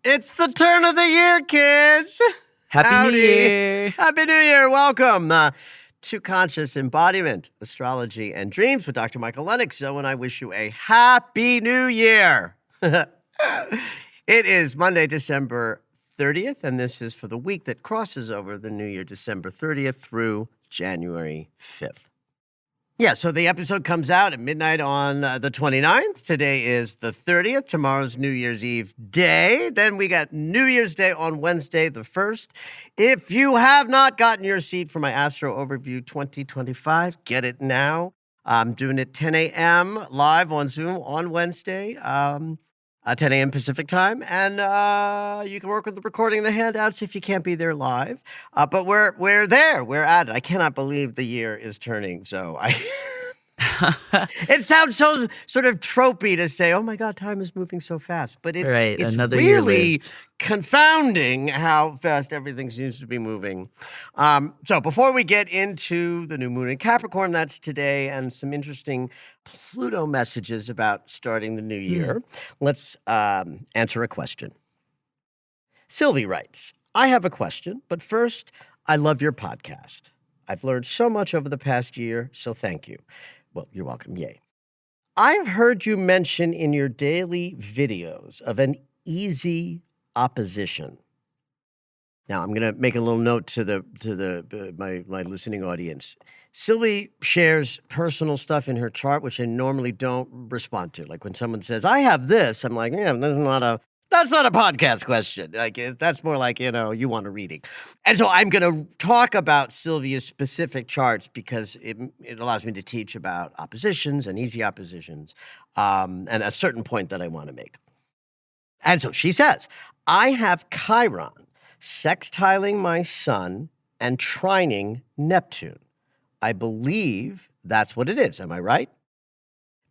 It's the turn of the year, kids. Happy New Year. Happy New Year. Welcome to Conscious Embodiment, Astrology, and Dreams with Dr. Michael Lennox. So, and I wish you a Happy New Year. It is Monday, December 30th, and this is for the week that crosses over the New Year, December 30th through January 5th. Yeah, so the episode comes out at midnight on the 29th. Today is the 30th. Tomorrow's New Year's Eve day. Then we got New Year's Day on Wednesday, the 1st. If you have not gotten your seat for my Astro Overview 2025, get it now. I'm doing it 10 a.m. live on Zoom on Wednesday, 10 a.m. Pacific time. And you can work with the recording and the handouts if you can't be there live. But we're there. We're at it. I cannot believe the year is turning. So it sounds so sort of tropey to say, oh my God, time is moving so fast. But it's Another year really lived. confounding how fast everything seems to be moving. So before we get into the new moon in Capricorn, that's today, and some interesting Pluto messages about starting the new year, let's answer a question. Sylvie writes, I have a question, but first, I love your podcast. I've learned so much over the past year, so thank you. Well, you're welcome. Yay. I've heard you mention in your daily videos of an easy opposition. Now, I'm going to make a little note to my listening audience. Sylvie shares personal stuff in her chart, which I normally don't respond to. Like when someone says, I have this, I'm like, yeah, that's not a podcast question. Like that's more like, you want a reading. And so I'm going to talk about Sylvia's specific charts because it allows me to teach about oppositions and easy oppositions, and a certain point that I want to make. And so she says, I have Chiron sextiling my sun and trining Neptune. I believe that's what it is. Am I right?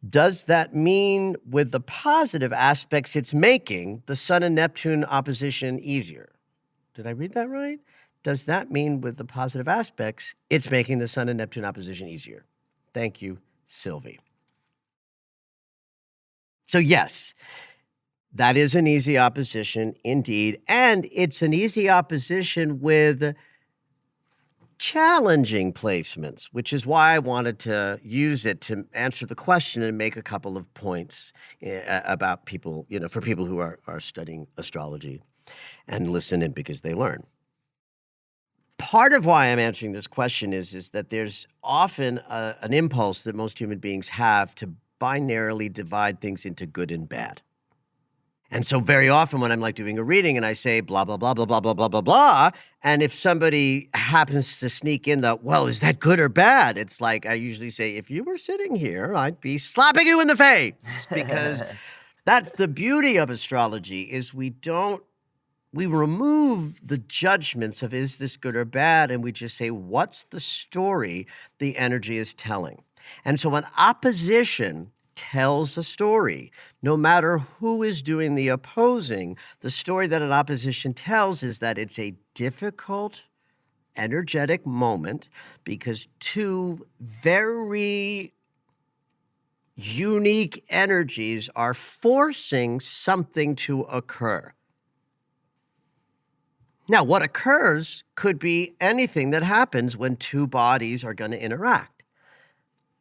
Does that mean with the positive aspects it's making the Sun and Neptune opposition easier? Did I read that right? Does that mean with the positive aspects it's making the Sun and Neptune opposition easier? Thank you, Sylvie. So yes, that is an easy opposition indeed, and it's an easy opposition with challenging placements, which is why I wanted to use it to answer the question and make a couple of points about people, for people who are studying astrology and listen in because they learn. Part of why I'm answering this question is that there's often an impulse that most human beings have to binarily divide things into good and bad. And so very often when I'm like doing a reading and I say blah, blah, blah, blah, blah, blah, blah, blah, blah, and if somebody happens to sneak in well, is that good or bad? It's like I usually say, if you were sitting here, I'd be slapping you in the face, because that's the beauty of astrology is we remove the judgments of is this good or bad, and we just say, what's the story the energy is telling? And so an opposition tells a story. No matter who is doing the opposing, the story that an opposition tells is that it's a difficult, energetic moment because two very unique energies are forcing something to occur. Now, what occurs could be anything that happens when two bodies are going to interact.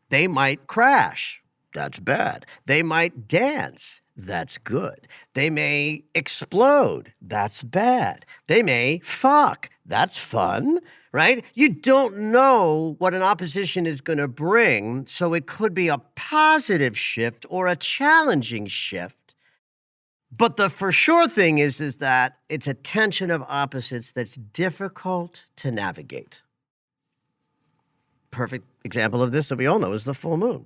They might crash. That's bad. They might dance. That's good. They may explode. That's bad. They may fuck. That's fun, right? You don't know what an opposition is going to bring, so it could be a positive shift or a challenging shift. But the for sure thing is that it's a tension of opposites that's difficult to navigate. perfect example of this that we all know is the full moon.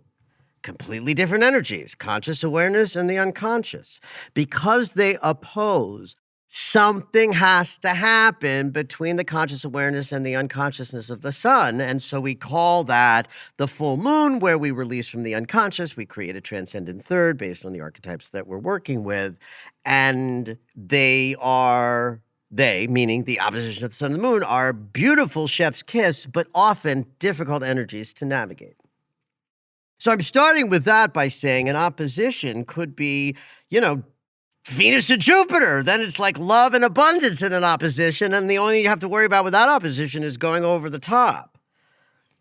Completely different energies, conscious awareness and the unconscious. Because they oppose, something has to happen between the conscious awareness and the unconsciousness of the sun. And so we call that the full moon, where we release from the unconscious. We create a transcendent third based on the archetypes that we're working with. And they, meaning the opposition of the sun and the moon, are beautiful chef's kiss, but often difficult energies to navigate. So I'm starting with that by saying an opposition could be, Venus to Jupiter. Then it's like love and abundance in an opposition, and the only thing you have to worry about with that opposition is going over the top.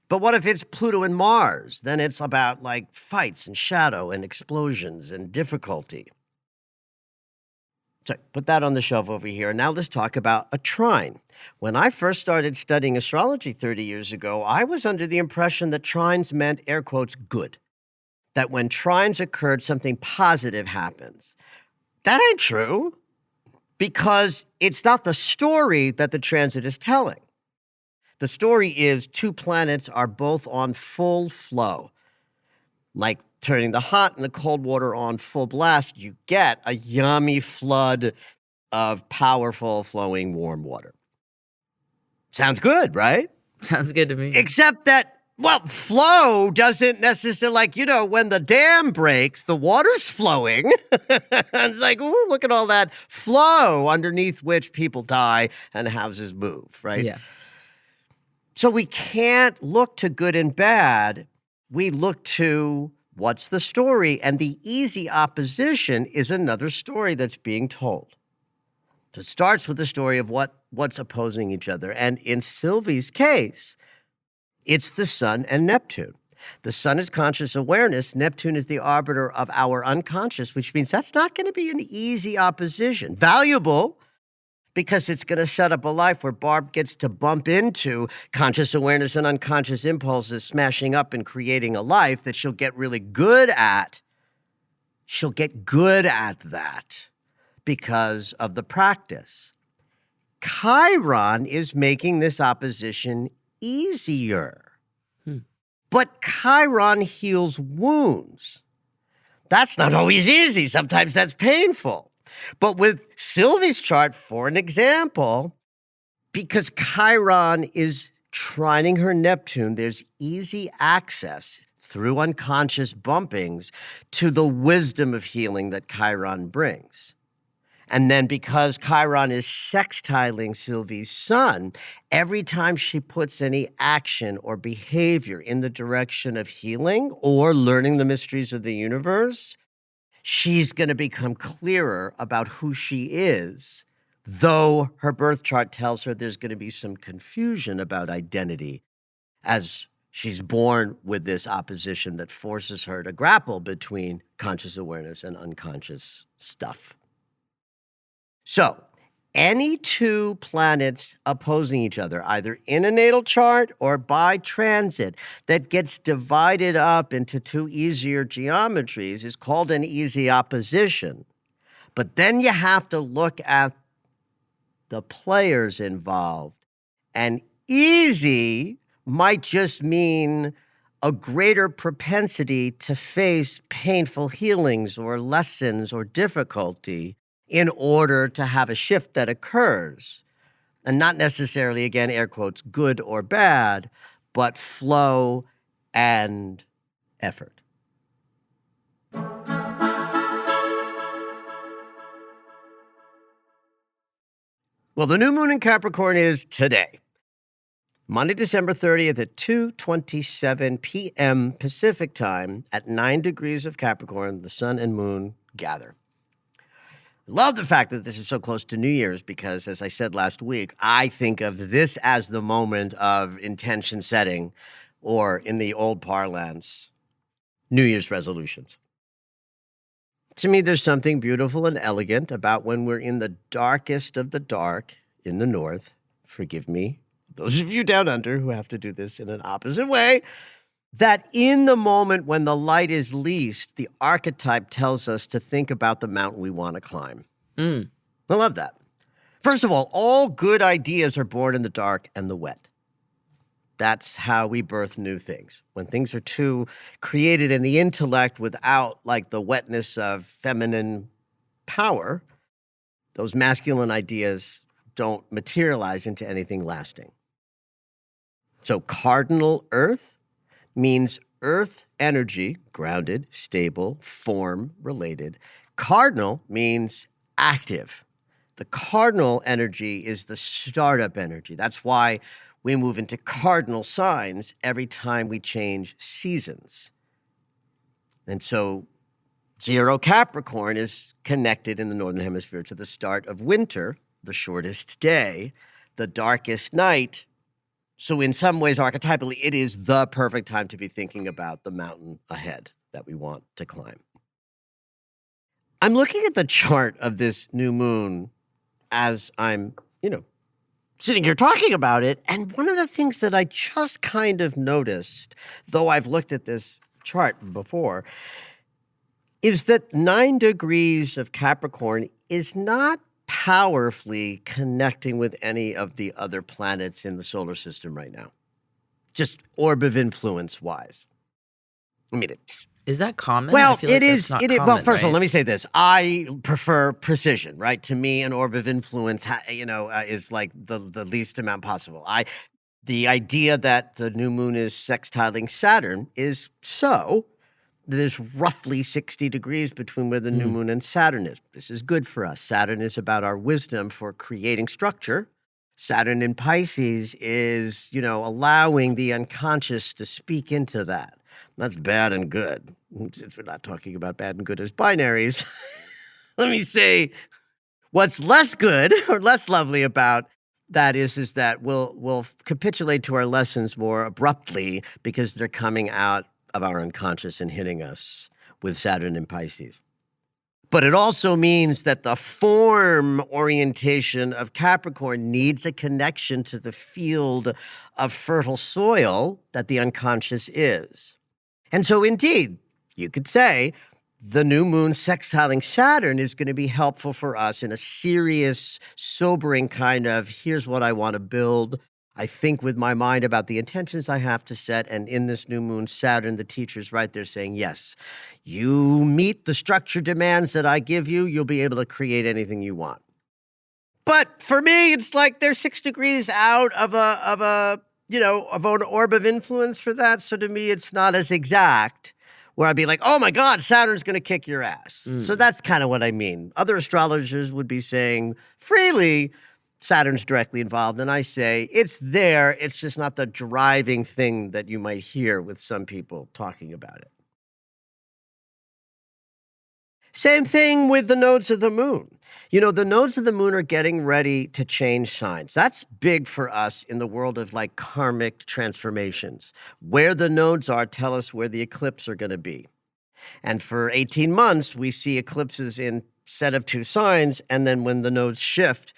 But what if it's Pluto and Mars? Then it's about like fights and shadow and explosions and difficulty. So put that on the shelf over here. Now let's talk about a trine. When I first started studying astrology 30 years ago, I was under the impression that trines meant, air quotes, good. That when trines occurred, something positive happens. That ain't true, because it's not the story that the transit is telling. The story is two planets are both on full flow. Like turning the hot and the cold water on full blast, you get a yummy flood of powerful flowing warm water. Sounds good, right? Sounds good to me. Except that, flow doesn't necessarily, when the dam breaks, the water's flowing. It's like, ooh, look at all that flow underneath which people die and houses move, right? Yeah. So we can't look to good and bad. We look to what's the story, and the easy opposition is another story that's being told. So it starts with the story of what's opposing each other. And in Sylvie's case, it's the sun and Neptune. The sun is conscious awareness. Neptune is the arbiter of our unconscious, which means that's not going to be an easy opposition. Valuable, because it's going to set up a life where Barb gets to bump into conscious awareness and unconscious impulses smashing up and creating a life that she'll get really good at. She'll get good at that because of the practice. Chiron is making this opposition easier. But Chiron heals wounds. That's not always easy. Sometimes that's painful. But with Sylvie's chart, for an example, because Chiron is trining her Neptune, there's easy access through unconscious bumpings to the wisdom of healing that Chiron brings. And then because Chiron is sextiling Sylvie's sun, every time she puts any action or behavior in the direction of healing or learning the mysteries of the universe, she's going to become clearer about who she is, though her birth chart tells her there's going to be some confusion about identity as she's born with this opposition that forces her to grapple between conscious awareness and unconscious stuff. So, any two planets opposing each other, either in a natal chart or by transit, that gets divided up into two easier geometries is called an easy opposition. But then you have to look at the players involved. And easy might just mean a greater propensity to face painful healings or lessons or difficulty in order to have a shift that occurs. And not necessarily, again, air quotes, good or bad, but flow and effort. Well, the new moon in Capricorn is today, Monday, December 30th at 2:27 p.m. Pacific time at 9 degrees of Capricorn, the sun and moon gather. Love the fact that this is so close to New Year's because, as I said last week, I think of this as the moment of intention setting, or in the old parlance, New Year's resolutions. To me, there's something beautiful and elegant about when we're in the darkest of the dark in the north. Forgive me, those of you down under who have to do this in an opposite way, that in the moment when the light is least, the archetype tells us to think about the mountain we want to climb. I love that. First of all good ideas are born in the dark and the wet. That's how we birth new things. When things are too created in the intellect without like the wetness of feminine power, those masculine ideas don't materialize into anything lasting. So cardinal earth means earth energy, grounded, stable, form related. Cardinal means active. The cardinal energy is the startup energy. That's why we move into cardinal signs every time we change seasons. And so 0 Capricorn is connected in the Northern Hemisphere to the start of winter, the shortest day, the darkest night. So in some ways, archetypally, it is the perfect time to be thinking about the mountain ahead that we want to climb. I'm looking at the chart of this new moon as I'm, sitting here talking about it. And one of the things that I just kind of noticed, though I've looked at this chart before, is that 9 degrees of Capricorn is not powerfully connecting with any of the other planets in the solar system right now, just orb of influence wise. I mean, Is that common? I well, feel like that's not common, well, first of all, right? let me say this. I prefer precision, right? To me, an orb of influence, is like the least amount possible. The idea that the new moon is sextiling Saturn is so there's roughly 60 degrees between where the new moon and Saturn is. This is good for us. Saturn is about our wisdom for creating structure. Saturn in Pisces is, allowing the unconscious to speak into that. That's bad and good. Since we're not talking about bad and good as binaries, let me say what's less good or less lovely about that is that we'll capitulate to our lessons more abruptly because they're coming out of our unconscious and hitting us with Saturn in Pisces. But it also means that the form orientation of Capricorn needs a connection to the field of fertile soil that the unconscious is. And so indeed, you could say the new moon sextiling Saturn is going to be helpful for us in a serious, sobering kind of, here's what I want to build. I think with my mind about the intentions I have to set. And in this new moon, Saturn, the teacher's right there saying, yes, you meet the structure demands that I give you, you'll be able to create anything you want. But for me, it's like they're 6 degrees out of an orb of influence for that. So to me, it's not as exact where I'd be like, oh my God, Saturn's going to kick your ass. So that's kind of what I mean. Other astrologers would be saying freely, Saturn's directly involved. And I say, it's there. It's just not the driving thing that you might hear with some people talking about it. Same thing with the nodes of the moon. The nodes of the moon are getting ready to change signs. That's big for us in the world of like karmic transformations. Where the nodes are tell us where the eclipses are going to be. And for 18 months, we see eclipses in set of 2 signs. And then when the nodes shift,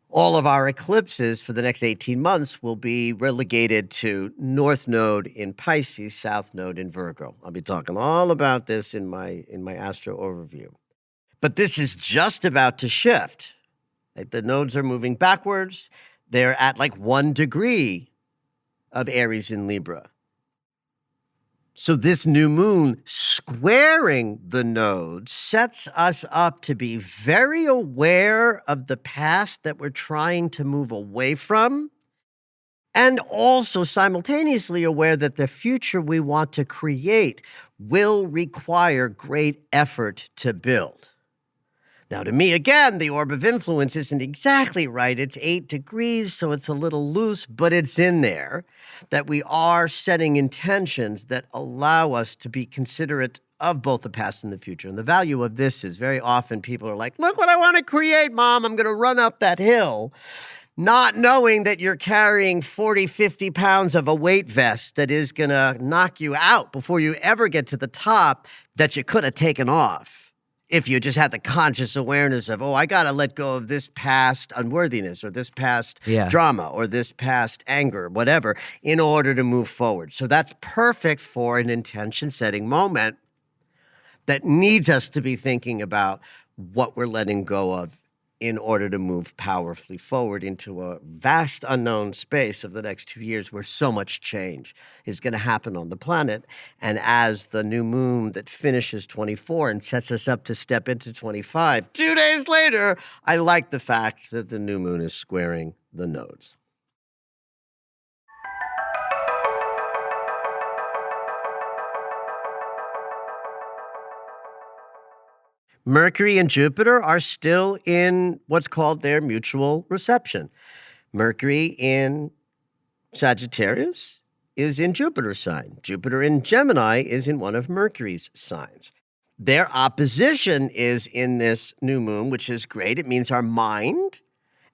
all of our eclipses for the next 18 months will be relegated to North Node in Pisces, South Node in Virgo. I'll be talking all about this in my Astro overview. But this is just about to shift. Like the nodes are moving backwards. They're at like 1 degree of Aries in Libra. So this new moon squaring the nodes sets us up to be very aware of the past that we're trying to move away from, and also simultaneously aware that the future we want to create will require great effort to build. Now, to me, again, the orb of influence isn't exactly right. It's 8 degrees, so it's a little loose, but it's in there, that we are setting intentions that allow us to be considerate of both the past and the future. And the value of this is very often people are like, look what I want to create, Mom. I'm going to run up that hill, not knowing that you're carrying 40, 50 pounds of a weight vest that is going to knock you out before you ever get to the top that you could have taken off. If you just had the conscious awareness of, I got to let go of this past unworthiness or this past drama or this past anger, whatever, in order to move forward. So that's perfect for an intention-setting moment that needs us to be thinking about what we're letting go of in order to move powerfully forward into a vast unknown space of the next 2 years where so much change is going to happen on the planet. And as the new moon that finishes 24 and sets us up to step into 25, 2 days later, I like the fact that the new moon is squaring the nodes. Mercury and Jupiter are still in what's called their mutual reception. Mercury in Sagittarius is in Jupiter's sign. Jupiter in Gemini is in one of Mercury's signs. Their opposition is in this new moon, which is great. It means our mind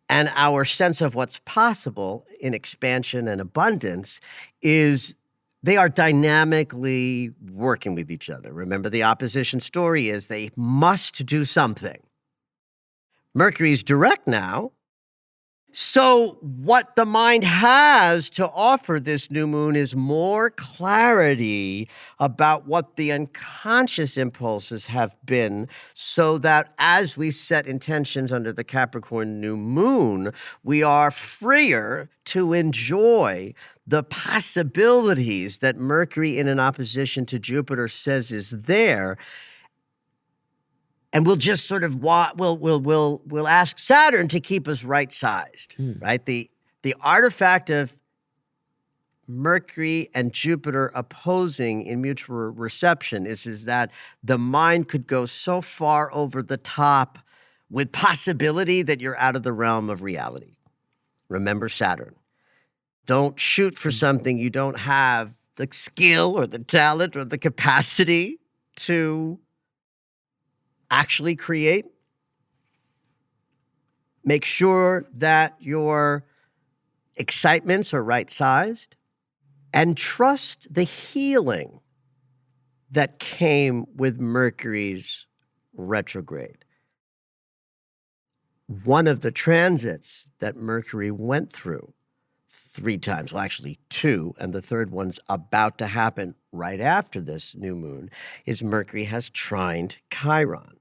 and our sense of what's possible in expansion and abundance is they are dynamically working with each other. Remember, the opposition story is they must do something. Mercury's direct now. So what the mind has to offer this new moon is more clarity about what the unconscious impulses have been, so that as we set intentions under the Capricorn new moon, we are freer to enjoy the possibilities that Mercury in an opposition to Jupiter says is there. And we'll just sort of we'll ask Saturn to keep us right-sized, right? The artifact of Mercury and Jupiter opposing in mutual reception is that the mind could go so far over the top with possibility that you're out of the realm of reality. Remember Saturn. Don't shoot for something you don't have the skill or the talent or the capacity to actually create. Make sure that your excitements are right-sized and trust the healing that came with Mercury's retrograde. One of the transits that Mercury went through 3 times, well, actually 2, and the third one's about to happen right after this new moon, is Mercury has trined Chiron.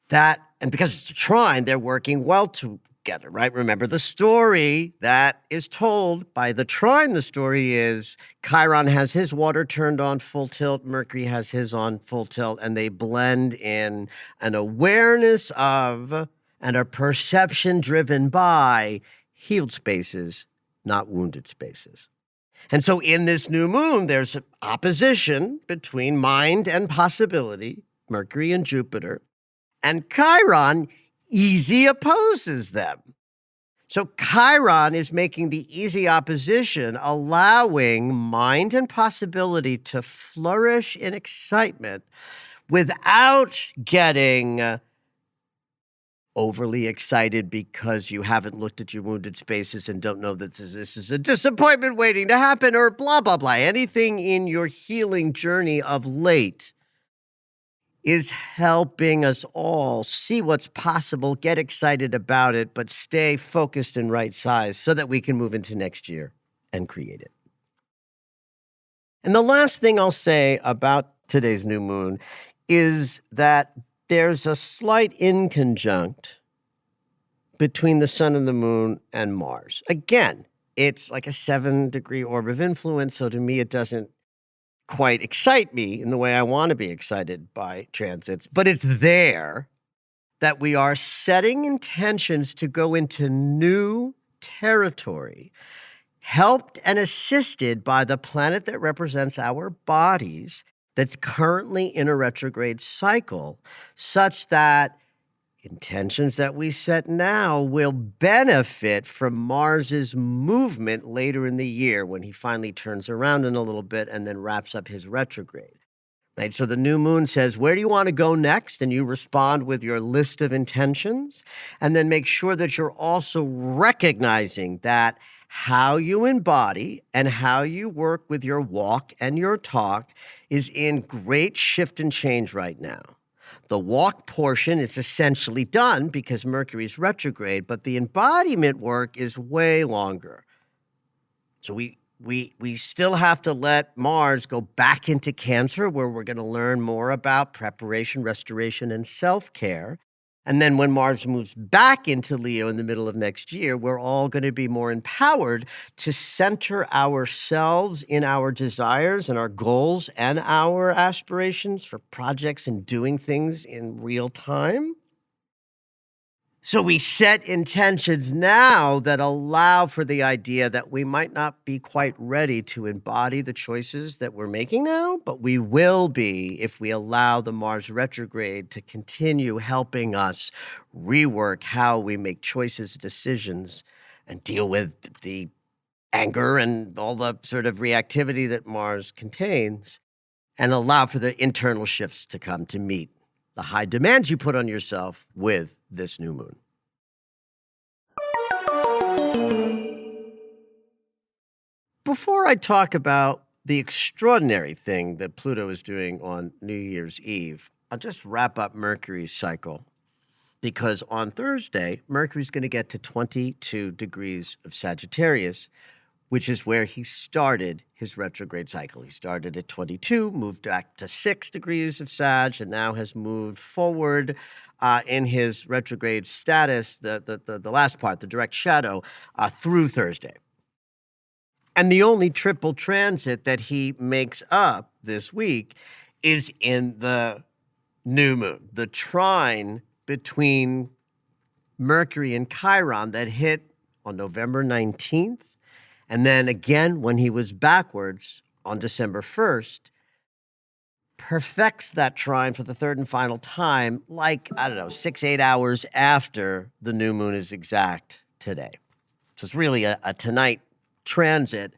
That, and because it's a trine, they're working well together, right? Remember the story that is told by the trine. The story is Chiron has his water turned on full tilt, Mercury has his on full tilt, and they blend in an awareness of and a perception driven by healed spaces, not wounded spaces. And so in this new moon, there's opposition between mind and possibility, Mercury and Jupiter. And Chiron easy opposes them. So Chiron is making the easy opposition, allowing mind and possibility to flourish in excitement without getting overly excited because you haven't looked at your wounded spaces and don't know that this is a disappointment waiting to happen or blah, blah, blah. Anything in your healing journey of late is helping us all see what's possible, get excited about it, but stay focused and right-sized so that we can move into next year and create it. And the last thing I'll say about today's new moon is that there's a slight inconjunct between the sun and the moon and Mars. Again, it's like a 7-degree orb of influence, so to me it doesn't quite excite me in the way I want to be excited by transits, but it's there that we are setting intentions to go into new territory, helped and assisted by the planet that represents our bodies that's currently in a retrograde cycle, such that intentions that we set now will benefit from Mars's movement later in the year when he finally turns around in a little bit and then wraps up his retrograde. Right? So the new moon says, where do you want to go next? And you respond with your list of intentions, and then make sure that you're also recognizing that how you embody and how you work with your walk and your talk is in great shift and change right now. The walk portion is essentially done because Mercury's retrograde, but the embodiment work is way longer. So we still have to let Mars go back into Cancer, where we're going to learn more about preparation, restoration, and self-care. And then when Mars moves back into Leo in the middle of next year, we're all going to be more empowered to center ourselves in our desires and our goals and our aspirations for projects and doing things in real time. So we set intentions now that allow for the idea that we might not be quite ready to embody the choices that we're making now, but we will be if we allow the Mars retrograde to continue helping us rework how we make choices, decisions, and deal with the anger and all the sort of reactivity that Mars contains, and allow for the internal shifts to come to meet the high demands you put on yourself with this new moon. Before I talk about the extraordinary thing that Pluto is doing on New Year's Eve, I'll just wrap up Mercury's cycle because on Thursday, Mercury's going to get to 22 degrees of Sagittarius, which is where he started his retrograde cycle. He started at 22, moved back to 6 degrees of Sag, and now has moved forward in his retrograde status, the last part, the direct shadow, through Thursday. And the only triple transit that he makes up this week is in the new moon, the trine between Mercury and Chiron that hit on November 19th. And then again, when he was backwards on December 1st, perfects that trine for the third and final time, like, 6-8 hours after the new moon is exact today. So it's really a tonight transit.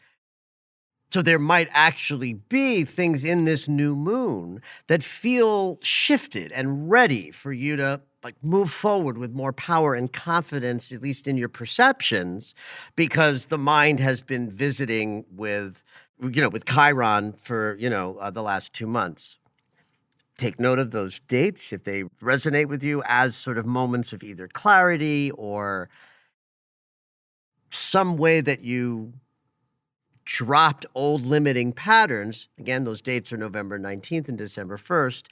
So there might actually be things in this new moon that feel shifted and ready for you to move forward with more power and confidence, at least in your perceptions, because the mind has been visiting with Chiron for, the last 2 months. Take note of those dates if they resonate with you as sort of moments of either clarity or some way that you dropped old limiting patterns. Again, those dates are November 19th and December 1st.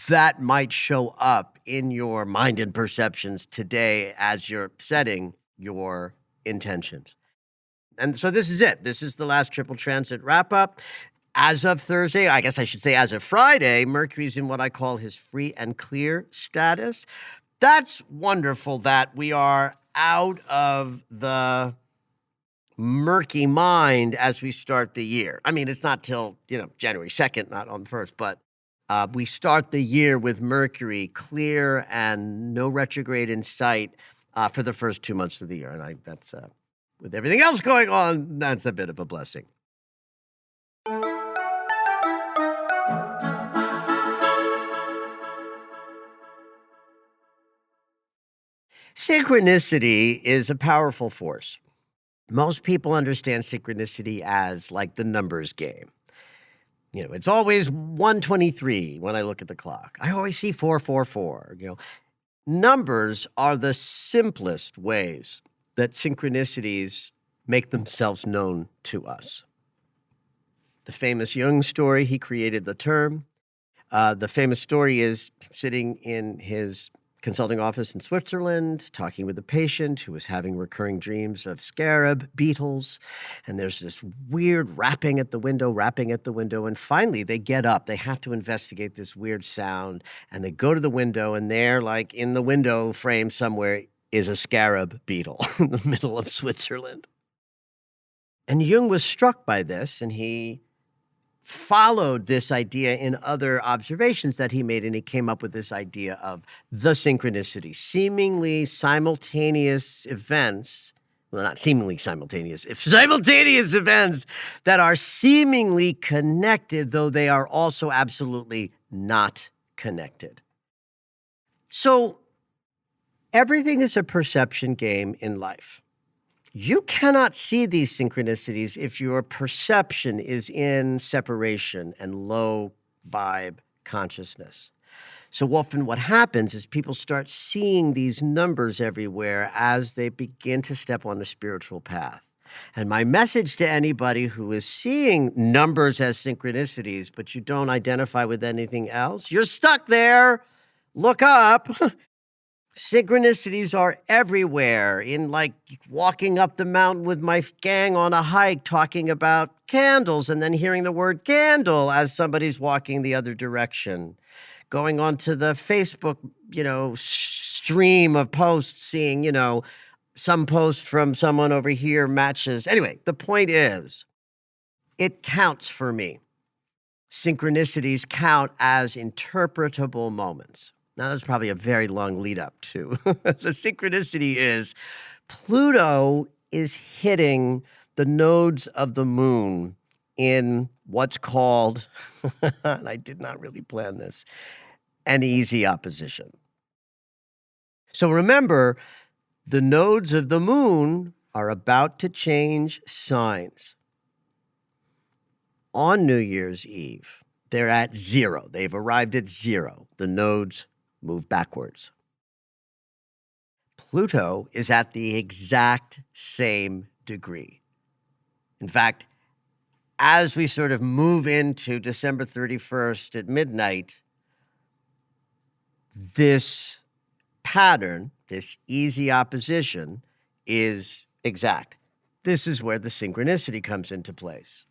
That might show up in your mind and perceptions today as you're setting your intentions. And so this is it. This is the last triple transit wrap up. As of Thursday, I guess I should say as of Friday, Mercury's in what I call his free and clear status. That's wonderful that we are out of the murky mind as we start the year. I mean, it's not till, January 2nd, not on the 1st, but we start the year with Mercury clear and no retrograde in sight for the first 2 months of the year. And that's, with everything else going on, that's a bit of a blessing. Synchronicity is a powerful force. Most people understand synchronicity as like the numbers game. It's always 123 when I look at the clock. I always see 444. Numbers are the simplest ways that synchronicities make themselves known to us. The famous Jung story, he created the term. The famous story is sitting in his consulting office in Switzerland, talking with a patient who was having recurring dreams of scarab beetles. And there's this weird rapping at the window. And finally, they get up. They have to investigate this weird sound. And they go to the window, and there, like in the window frame somewhere, is a scarab beetle in the middle of Switzerland. And Jung was struck by this, and he followed this idea in other observations that he made, and he came up with this idea of the synchronicity, seemingly simultaneous events. Well, not seemingly simultaneous, if simultaneous events that are seemingly connected, though they are also absolutely not connected. So everything is a perception game in life. You cannot see these synchronicities if your perception is in separation and low vibe consciousness. So often what happens is people start seeing these numbers everywhere as they begin to step on the spiritual path. And my message to anybody who is seeing numbers as synchronicities, but you don't identify with anything else, you're stuck there. Look up. Synchronicities are everywhere in like walking up the mountain with my gang on a hike, talking about candles and then hearing the word candle as somebody's walking the other direction. Going onto the Facebook, stream of posts, seeing, some post from someone over here matches. Anyway, the point is, it counts for me. Synchronicities count as interpretable moments. Now, there's probably a very long lead up to the synchronicity is Pluto is hitting the nodes of the moon in what's called, and I did not really plan this, an easy opposition. So remember, the nodes of the moon are about to change signs. On New Year's Eve, they're at 0. They've arrived at 0. The nodes move backwards. Pluto is at the exact same degree. In fact, as we sort of move into December 31st at midnight, this pattern, this easy opposition, is exact. This is where the synchronicity comes into place.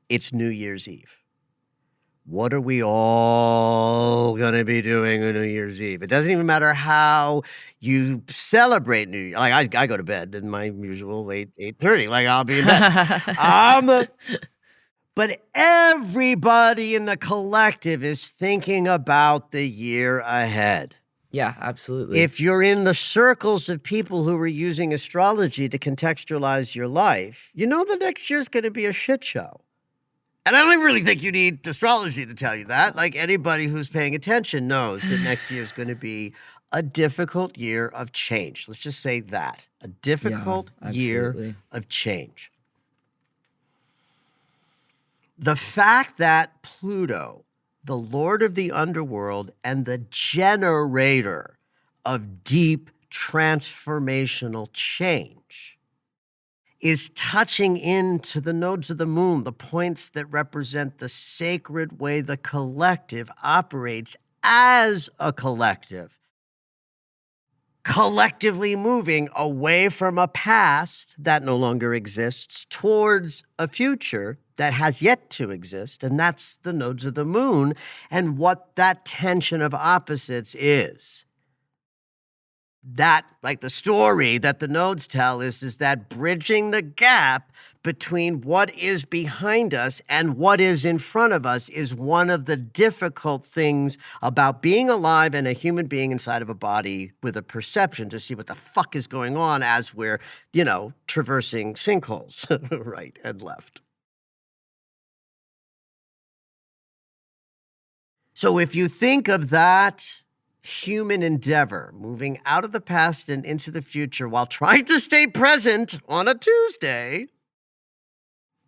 It's New Year's Eve. What are we all going to be doing on New Year's Eve? It doesn't even matter how you celebrate New Year. Like I go to bed in my usual 8:30. Like I'll be in bed. But everybody in the collective is thinking about the year ahead. Yeah, absolutely. If you're in the circles of people who are using astrology to contextualize your life, you know the next year's going to be a shit show. And I don't even really think you need astrology to tell you that. Like anybody who's paying attention knows that next year is going to be a difficult year of change. Let's just say that. A difficult year of change. The fact that Pluto, the lord of the underworld and the generator of deep transformational change, is touching into the nodes of the moon, the points that represent the sacred way the collective operates as a collective. Collectively moving away from a past that no longer exists towards a future that has yet to exist, and that's the nodes of the moon and what that tension of opposites is. That, like the story that the nodes tell is that bridging the gap between what is behind us and what is in front of us is one of the difficult things about being alive and a human being inside of a body with a perception to see what the fuck is going on as we're, traversing sinkholes right and left. So if you think of that human endeavor, moving out of the past and into the future while trying to stay present on a Tuesday,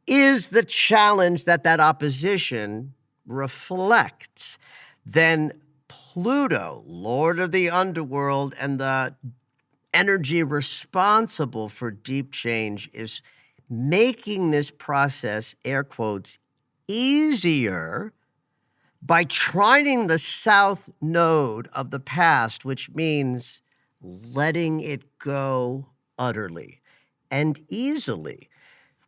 is the challenge that opposition reflects. Then Pluto, lord of the underworld and the energy responsible for deep change, is making this process, air quotes, easier by trining the south node of the past, which means letting it go utterly and easily.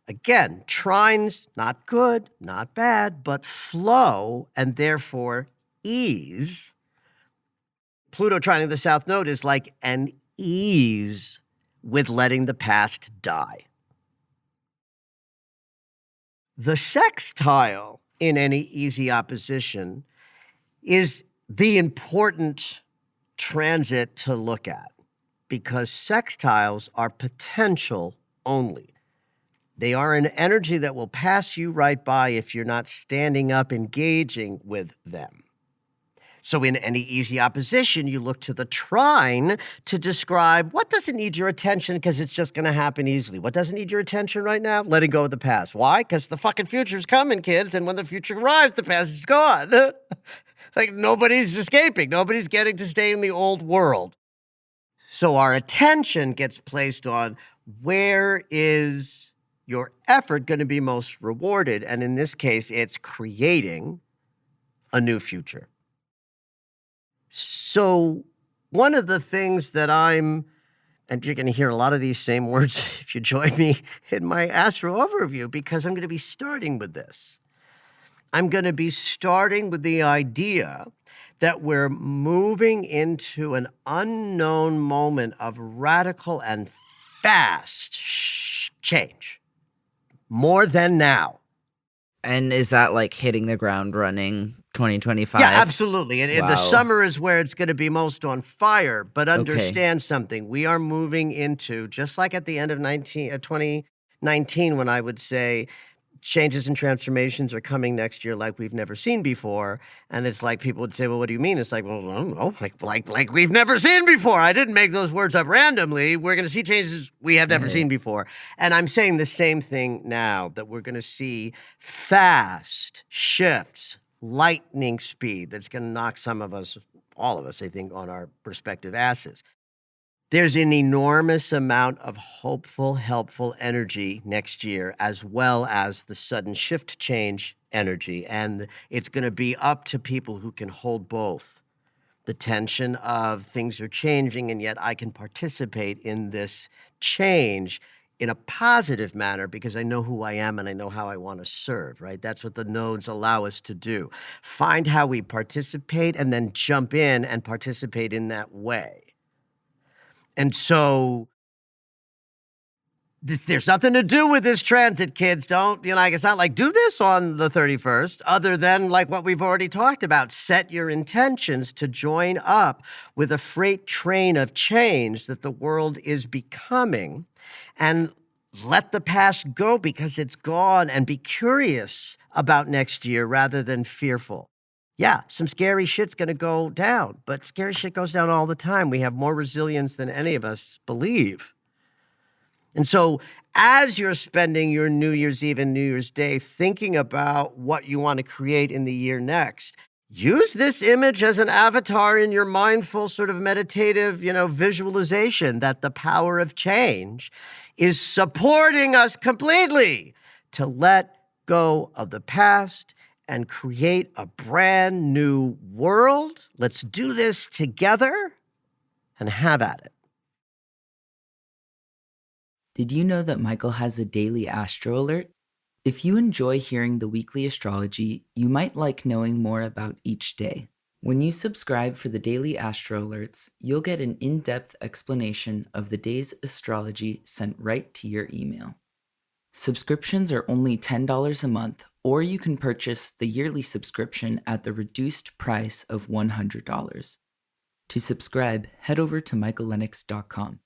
Again, trines, not good, not bad, but flow and therefore ease. Pluto trining the south node is like an ease with letting the past die. The sextile in any easy opposition is the important transit to look at because sextiles are potential only. They are an energy that will pass you right by if you're not standing up, engaging with them. So in any easy opposition, you look to the trine to describe what doesn't need your attention because it's just going to happen easily. What doesn't need your attention right now? Letting go of the past. Why? Because the fucking future's coming, kids. And when the future arrives, the past is gone. Like nobody's escaping. Nobody's getting to stay in the old world. So our attention gets placed on where is your effort going to be most rewarded. And in this case, it's creating a new future. So one of the things that and you're going to hear a lot of these same words if you join me in my Astro overview, because I'm going to be starting with this. I'm going to be starting with the idea that we're moving into an unknown moment of radical and fast change, more than now. And is that like hitting the ground running Yeah, 2025? absolutely. And the Wow. summer is where it's going to be most on fire. But Okay. understand something. We are moving into, just like at the end of 2019, when I would say changes and transformations are coming next year like we've never seen before. And it's like people would say, well, what do you mean? It's like, well, I don't know, like we've never seen before. I didn't make those words up randomly. We're going to see changes we have never Right. seen before. And I'm saying the same thing now, that we're going to see fast shifts, lightning speed that's going to knock some of us, all of us, I think, on our respective asses. There's an enormous amount of hopeful, helpful energy next year, as well as the sudden shift change energy. And it's going to be up to people who can hold both the tension of things are changing, and yet I can participate in this change in a positive manner because I know who I am and I know how I want to serve, right? That's what the nodes allow us to do. Find how we participate and then jump in and participate in that way. And so there's nothing to do with this transit, kids. Don't, like, it's not like do this on the 31st, other than like what we've already talked about. Set your intentions to join up with a freight train of change that the world is becoming, and let the past go because it's gone, and be curious about next year rather than fearful. Yeah, some scary shit's going to go down, but scary shit goes down all the time. We have more resilience than any of us believe. And so, as you're spending your New Year's Eve and New Year's Day thinking about what you want to create in the year next, use this image as an avatar in your mindful, sort of meditative, visualization that the power of change is supporting us completely to let go of the past and create a brand new world. Let's do this together and have at it. Did you know that Michael has a daily astro alert? If you enjoy hearing the weekly astrology, you might like knowing more about each day. When you subscribe for the daily astro alerts, you'll get an in-depth explanation of the day's astrology sent right to your email. Subscriptions are only $10 a month, or you can purchase the yearly subscription at the reduced price of $100. To subscribe, head over to michaellennox.com.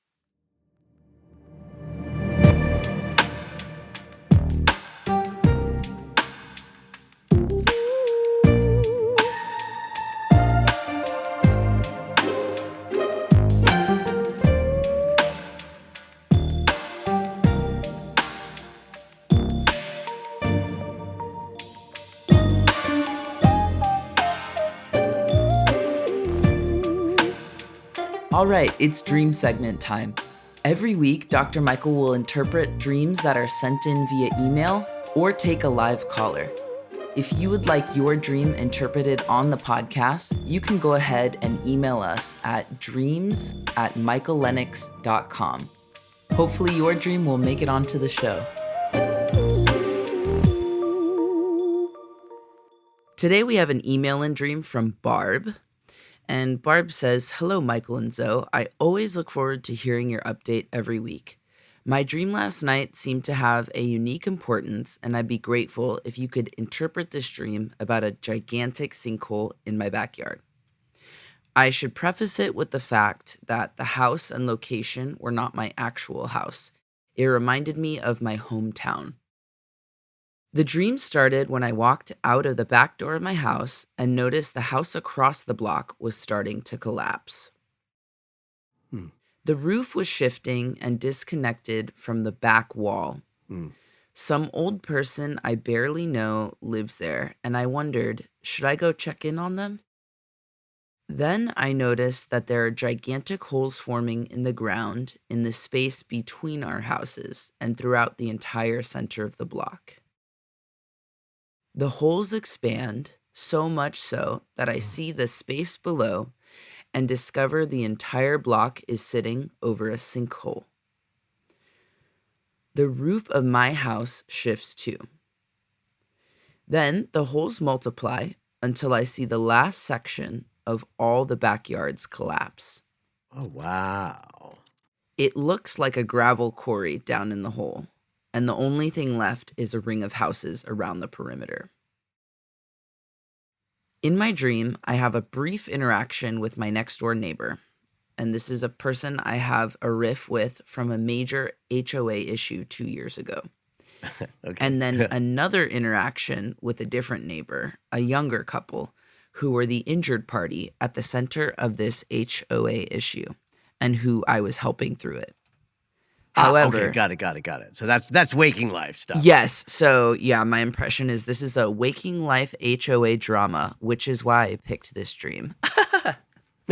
All right, it's dream segment time. Every week, Dr. Michael will interpret dreams that are sent in via email or take a live caller. If you would like your dream interpreted on the podcast, you can go ahead and email us at dreams@michaellennox.com. Hopefully your dream will make it onto the show. Today we have an email and dream from Barb. And Barb says, "Hello, Michael and Zoe. I always look forward to hearing your update every week. My dream last night seemed to have a unique importance, and I'd be grateful if you could interpret this dream about a gigantic sinkhole in my backyard. I should preface it with the fact that the house and location were not my actual house. It reminded me of my hometown. The dream started when I walked out of the back door of my house and noticed the house across the block was starting to collapse. The roof was shifting and disconnected from the back wall. Some old person I barely know lives there, and I wondered, should I go check in on them? Then I noticed that there are gigantic holes forming in the ground in the space between our houses and throughout the entire center of the block. The holes expand, so much so that I see the space below, and discover the entire block is sitting over a sinkhole. The roof of my house shifts too. Then the holes multiply until I see the last section of all the backyards collapse. Oh, wow. It looks like a gravel quarry down in the hole, and the only thing left is a ring of houses around the perimeter. In my dream, I have a brief interaction with my next door neighbor, and this is a person I have a riff with from a major HOA issue 2 years ago. Okay. And then another interaction with a different neighbor, a younger couple, who were the injured party at the center of this HOA issue, and who I was helping through it. However, okay, got it. So that's waking life stuff. yes. So yeah, my impression is this is a waking life HOA drama, which is why I picked this dream.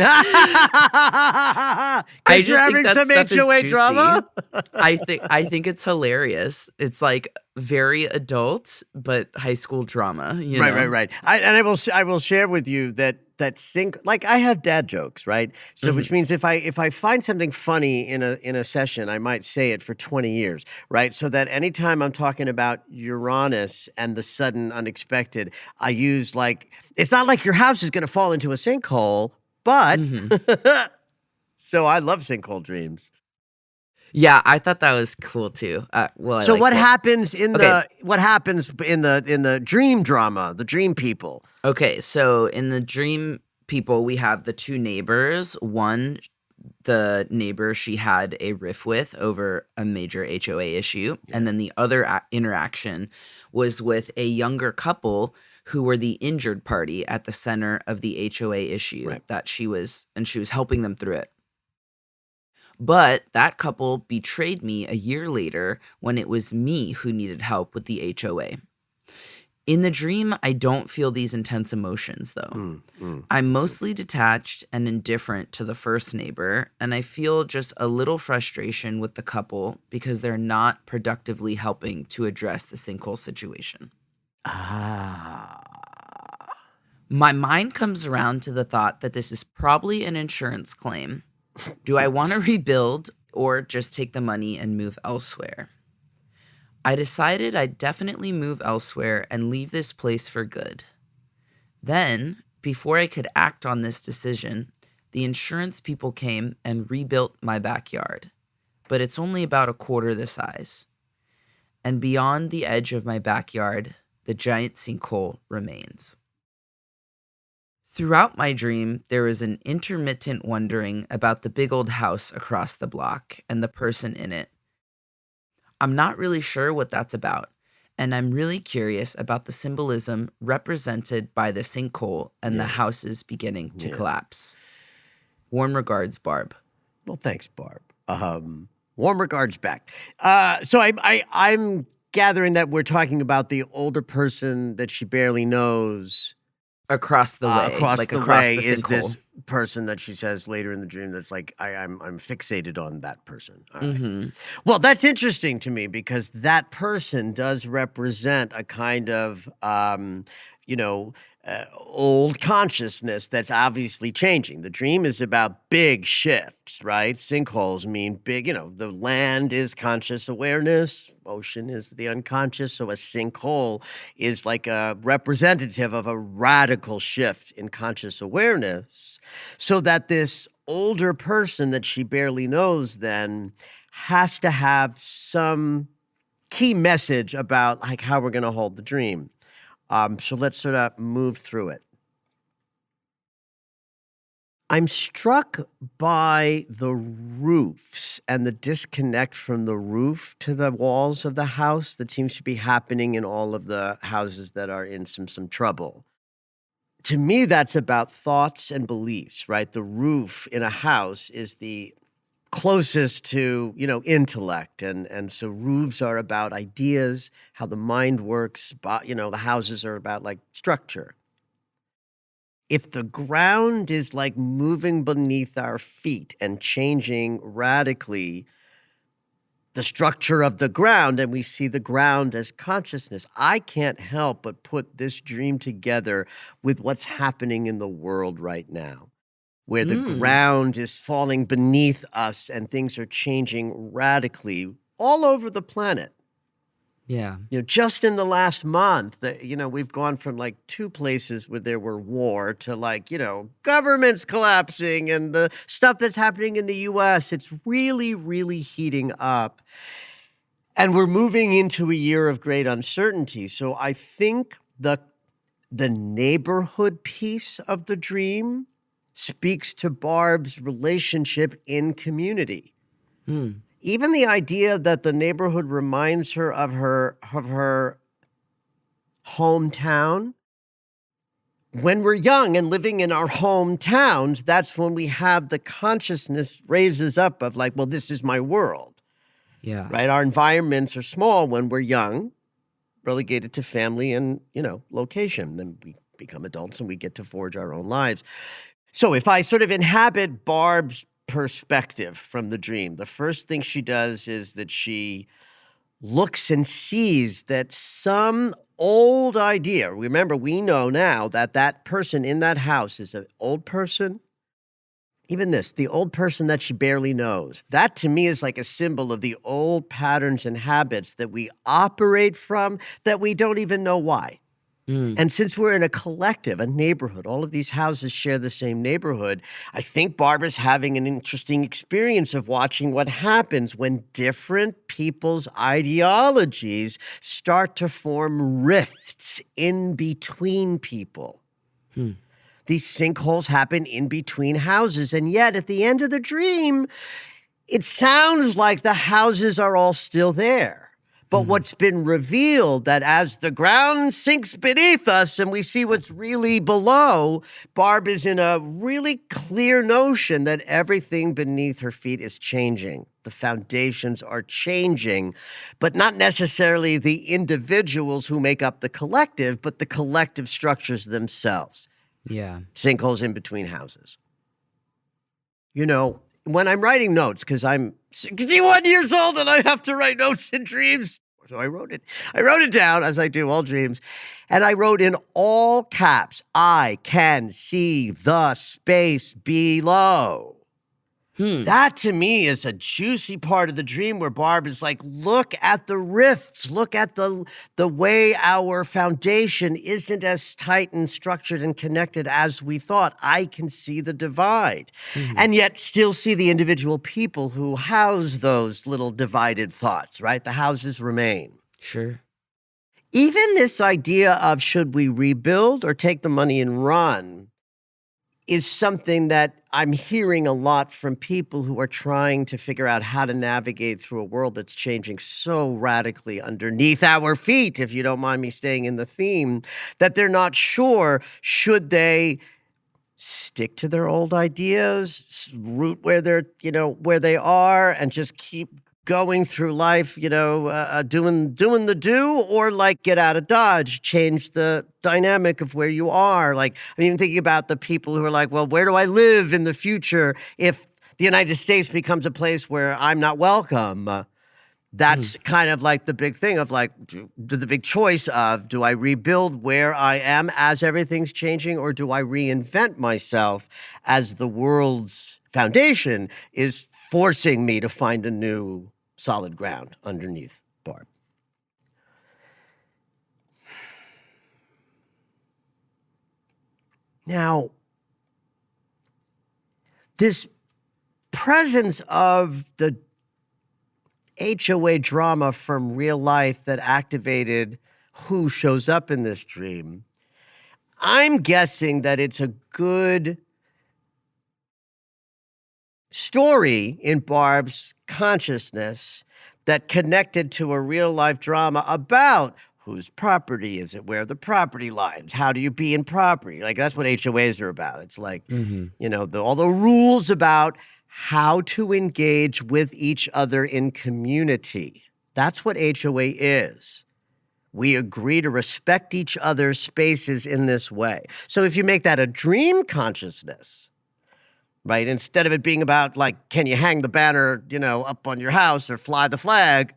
I I you're just think having that some stuff is HOA juicy. drama. I think it's hilarious. It's like very adult, but high school drama. You know? Right. I will share with you that like I have dad jokes, right? So which means if I find something funny in a session, I might say it for 20 years, right? So that anytime I'm talking about Uranus and the sudden unexpected, I use like it's not like your house is going to fall into a sinkhole, but so I love sinkhole dreams. Yeah, I thought that was cool too. So what happens Okay. in the dream drama, the dream people? Okay, so in the dream people, we have the two neighbors. One, the neighbor she had a riff with over a major HOA issue. And then the other interaction was with a younger couple who were the injured party at the center of the HOA issue that she was helping them through it. But that couple betrayed me a year later when it was me who needed help with the HOA. In the dream, I don't feel these intense emotions, though. I'm mostly detached and indifferent to the first neighbor, and I feel just a little frustration with the couple because they're not productively helping to address the sinkhole situation. My mind comes around to the thought that this is probably an insurance claim. Do I want to rebuild or just take the money and move elsewhere? I decided I'd definitely move elsewhere and leave this place for good. Then, before I could act on this decision, the insurance people came and rebuilt my backyard. But it's only about a quarter the size. And beyond the edge of my backyard, the giant sinkhole remains. Throughout my dream, there was an intermittent wondering about the big old house across the block and the person in it. I'm not really sure what that's about, and I'm really curious about the symbolism represented by the sinkhole and the houses beginning to collapse. Warm regards, Barb. Well, thanks, Barb. Warm regards back. So I'm gathering that we're talking about the older person that she barely knows. Across the way, across like the across way the is sinkhole. this person that she says later in the dream that's like I'm fixated on that person. All right. Well, that's interesting to me because that person does represent a kind of old consciousness that's obviously changing. The dream is about big shifts, right? Sinkholes mean big, the land is conscious awareness, ocean is the unconscious. So a sinkhole is like a representative of a radical shift in conscious awareness. So that this older person that she barely knows then has to have some key message about like how we're going to hold the dream. So let's sort of move through it. I'm struck by the roofs and the disconnect from the roof to the walls of the house that seems to be happening in all of the houses that are in some trouble. To me, that's about thoughts and beliefs, right? The roof in a house is the closest to, intellect. And so roofs are about ideas, how the mind works. The houses are about like structure. If the ground is like moving beneath our feet and changing radically the structure of the ground, and we see the ground as consciousness, I can't help but put this dream together with what's happening in the world right now. where the Mm. ground is falling beneath us and things are changing radically all over the planet. Yeah. Just in the last month, we've gone from like two places where there were war to like, governments collapsing and the stuff that's happening in the US. It's really, really heating up. And we're moving into a year of great uncertainty. So I think the neighborhood piece of the dream speaks to Barb's relationship in community. Hmm. Even the idea that the neighborhood reminds her of her hometown. When we're young and living in our hometowns, that's when we have the consciousness raises up of like, well, this is my world, Yeah. right? Our environments are small when we're young, relegated to family and, location. Then we become adults and we get to forge our own lives. So if I sort of inhabit Barb's perspective from the dream, the first thing she does is that she looks and sees that some old idea, remember, we know now that that person in that house is an old person. Even this, the old person that she barely knows, that to me is like a symbol of the old patterns and habits that we operate from that we don't even know why. Mm. And since we're in a collective, a neighborhood, all of these houses share the same neighborhood, I think Barbara's having an interesting experience of watching what happens when different people's ideologies start to form rifts in between people. Hmm. These sinkholes happen in between houses, and yet at the end of the dream, it sounds like the houses are all still there. But what's been revealed that as the ground sinks beneath us and we see what's really below, Barb is in a really clear notion that everything beneath her feet is changing. The foundations are changing, but not necessarily the individuals who make up the collective, but the collective structures themselves. Yeah. Sinkholes in between houses. When I'm writing notes, because I'm 61 years old and I have to write notes in dreams. So I wrote it down, as I do all dreams. And I wrote in all caps, I can see the space below. That to me is a juicy part of the dream where Barb is like, look at the rifts, look at the way our foundation isn't as tight and structured and connected as we thought. I can see the divide and yet still see the individual people who house those little divided thoughts, right? The houses remain. Sure. Even this idea of should we rebuild or take the money and run is something that I'm hearing a lot from people who are trying to figure out how to navigate through a world that's changing so radically underneath our feet, if you don't mind me staying in the theme, that they're not sure, should they stick to their old ideas, root where where they are and just keep going through life, doing the do, or like get out of Dodge, change the dynamic of where you are. Like, I'm even thinking about the people who are like, well, where do I live in the future if the United States becomes a place where I'm not welcome? That's kind of like the big thing of like, the big choice of, do I rebuild where I am as everything's changing, or do I reinvent myself as the world's foundation is forcing me to find a new solid ground underneath Barb? Now, this presence of the HOA drama from real life that activated who shows up in this dream, I'm guessing that it's a good story in Barb's consciousness that connected to a real life drama about whose property is it, where are the property lines, how do you be in property? Like, that's what HOAs are about. It's like, all the rules about how to engage with each other in community. That's what HOA is. We agree to respect each other's spaces in this way. So if you make that a dream consciousness, right, instead of it being about like, can you hang the banner, up on your house or fly the flag,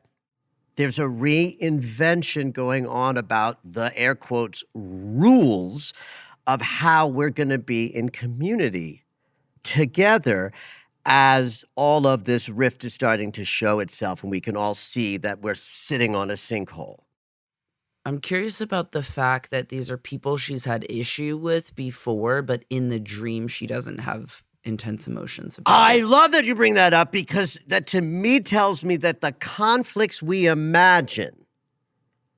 there's a reinvention going on about the air quotes rules of how we're going to be in community together as all of this rift is starting to show itself and we can all see that we're sitting on a sinkhole. I'm curious about the fact that these are people she's had issue with before, but in the dream she doesn't have intense emotions about I it. love that you bring that up because that to me tells me that the conflicts we imagine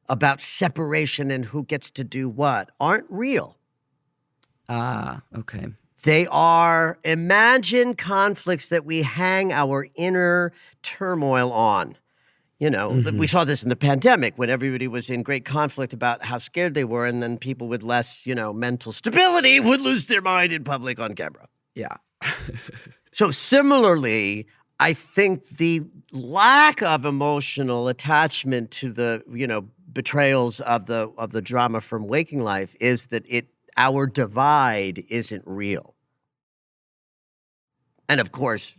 about separation and who gets to do what aren't real. Ah, okay. They are imagined conflicts that we hang our inner turmoil on. You know, we saw this in the pandemic when everybody was in great conflict about how scared they were, and then people with less, mental stability would lose their mind in public on camera. Yeah. So similarly, I think the lack of emotional attachment to the, betrayals of the drama from waking life is that our divide isn't real. And of course,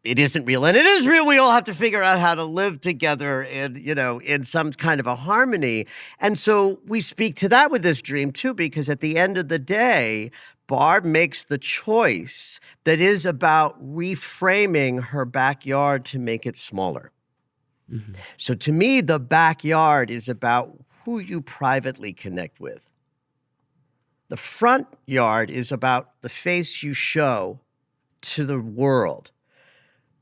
it isn't real and it is real. We all have to figure out how to live together in some kind of a harmony. And so we speak to that with this dream too, because at the end of the day, Barb makes the choice that is about reframing her backyard to make it smaller. Mm-hmm. So to me, the backyard is about who you privately connect with. The front yard is about the face you show to the world.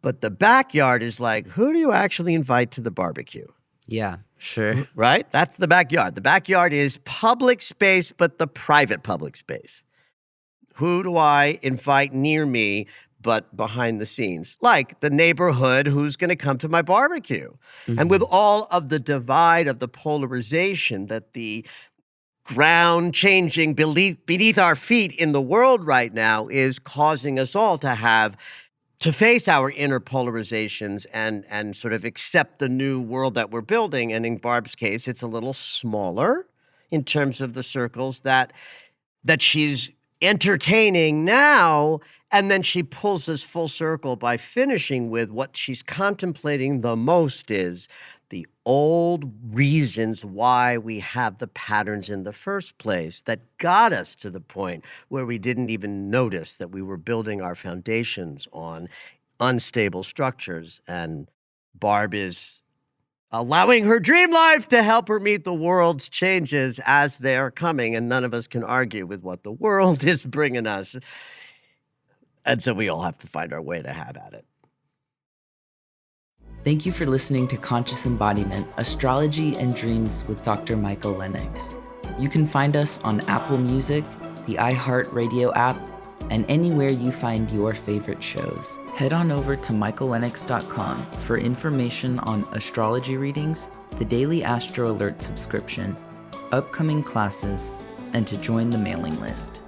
But the backyard is like, who do you actually invite to the barbecue? Yeah, sure. Right? That's the backyard. The backyard is public space, but the private public space. Who do I invite near me, but behind the scenes? Like the neighborhood who's going to come to my barbecue. And with all of the divide of the polarization that the ground changing beneath our feet in the world right now is causing us all to face our inner polarizations and sort of accept the new world that we're building. And in Barb's case, it's a little smaller in terms of the circles that she's entertaining now. And then she pulls us full circle by finishing with what she's contemplating the most is the old reasons why we have the patterns in the first place that got us to the point where we didn't even notice that we were building our foundations on unstable structures. And Barb is allowing her dream life to help her meet the world's changes as they are coming. And none of us can argue with what the world is bringing us. And so we all have to find our way to have at it. Thank you for listening to Conscious Embodiment, Astrology and Dreams with Dr. Michael Lennox. You can find us on Apple Music, the iHeartRadio app, and anywhere you find your favorite shows. Head on over to michaellennox.com for information on astrology readings, the Daily Astro Alert subscription, upcoming classes, and to join the mailing list.